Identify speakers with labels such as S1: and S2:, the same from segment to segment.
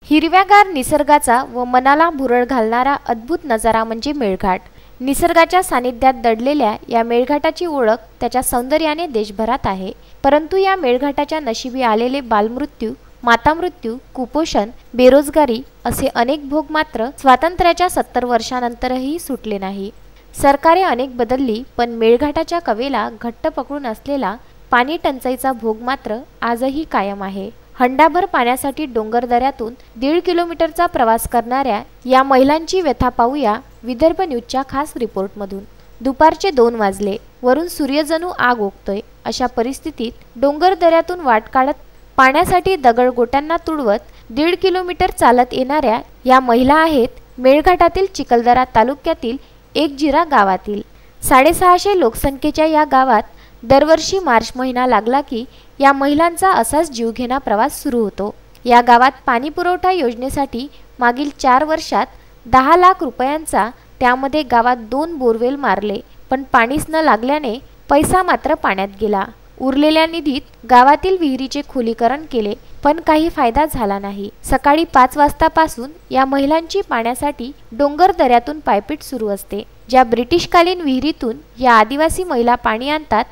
S1: हिरव्यागार निसर्गाचा व मनाला भुरळ घालणारा अद्भुत नजारा म्हणजे मेळघाट। निसर्गाच्या सानिध्यात दडलेल्या या मेळघाटाची ओळख त्याच्या सौंदर्याने देशभरात आहे। परंतु या मेळघाटाच्या नशिबी आलेले बालमृत्यू, मातामृत्यू, कुपोषण, बेरोजगारी असे अनेक भोग मात्र स्वातंत्र्याच्या 70 वर्षांनंतरही सुटले नाही। सरकारे अनेक बदलली, पण मेळघाटाच्या कवेला घट्ट पकडून असलेला पाणी टंचाईचा भोग मात्र आजही कायम आहे। हंडाभर पाण्यासाठी डोंगरदऱ्यातून 1.5 किलोमीटरचा प्रवास करणाऱ्या या महिलांची व्यथा पाहूया विदर्भ न्यूजच्या खास रिपोर्टमधून। दुपारचे 2 वाजले, वरून सूर्य जणू आग ओकतोय। अशा परिस्थितीत डोंगरदऱ्यातून वाट काढत पाण्यासाठी दगडगोट्यांना तुडवत 1.5 किलोमीटर चालत येणाऱ्या या महिला आहेत मेळघाटातील चिखलदरा तालुक्यातील एकजिरा गावातील। 650 लोकसंख्येच्या या गावात दरवर्षी मार्च महिना लागला की या महिलांचा असाच जीवघेणा प्रवास सुरू होतो। या गावात पाणी पुरवठा योजनेसाठी मागील 4 वर्षात 10 लाख रुपयांचा, त्यामध्ये गावात 2 बोरवेल मारले, पण पाणीच न लागल्याने पैसा मात्र पाण्यात गेला। उरलेल्या निधीत गावातील विहिरीचे खोलीकरण केले, पण काही फायदा झाला नाही। सकाळी 5 वाजतापासून या महिलांची पाण्यासाठी डोंगर दऱ्यातून पायपीट सुरू असते। ज्या ब्रिटिशकालीन विहिरीतून या आदिवासी महिला पाणी आणतात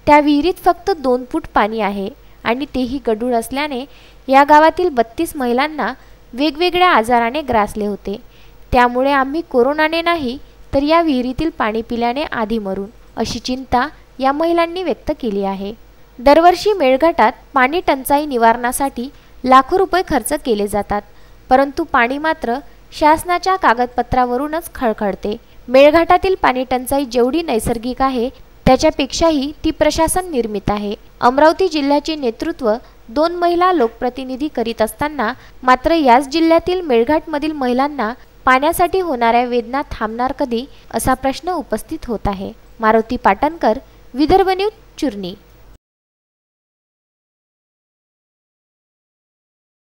S1: त्या विहिरीत फक्त 2 फूट पाणी आहे आणि तेही गढूळ असल्याने या गावातील 32 महिलांना वेगवेगळ्या आजाराने ग्रासले होते। त्यामुळे आम्ही कोरोनाने नाही तर या विहिरीतील पाणी पिल्याने आधी मरून, अशी चिंता या महिलांनी व्यक्त केली आहे। दरवर्षी मेळघाटात पाणी टंचाई निवारणासाठी लाखो रुपये खर्च केले जातात, परंतु पाणी मात्र शासनाच्या कागदपत्रावरूनच खळखळते। मेळघाटातील पाणी टंचाई जेवढी नैसर्गिक आहे त्याच्यापेक्षाही ती प्रशासन निर्मित आहे। अमरावती जिल्ह्याचे नेतृत्व 2 महिला लोकप्रतिनिधी करीत असताना मात्र याच जिल्ह्यातील मेळघाटमधील महिलांना पाण्यासाठी होणाऱ्या वेदना थांबणार कधी, असा प्रश्न उपस्थित होत आहे। मारुती पाटणकर, विदर्भ न्यूज, चुरणी।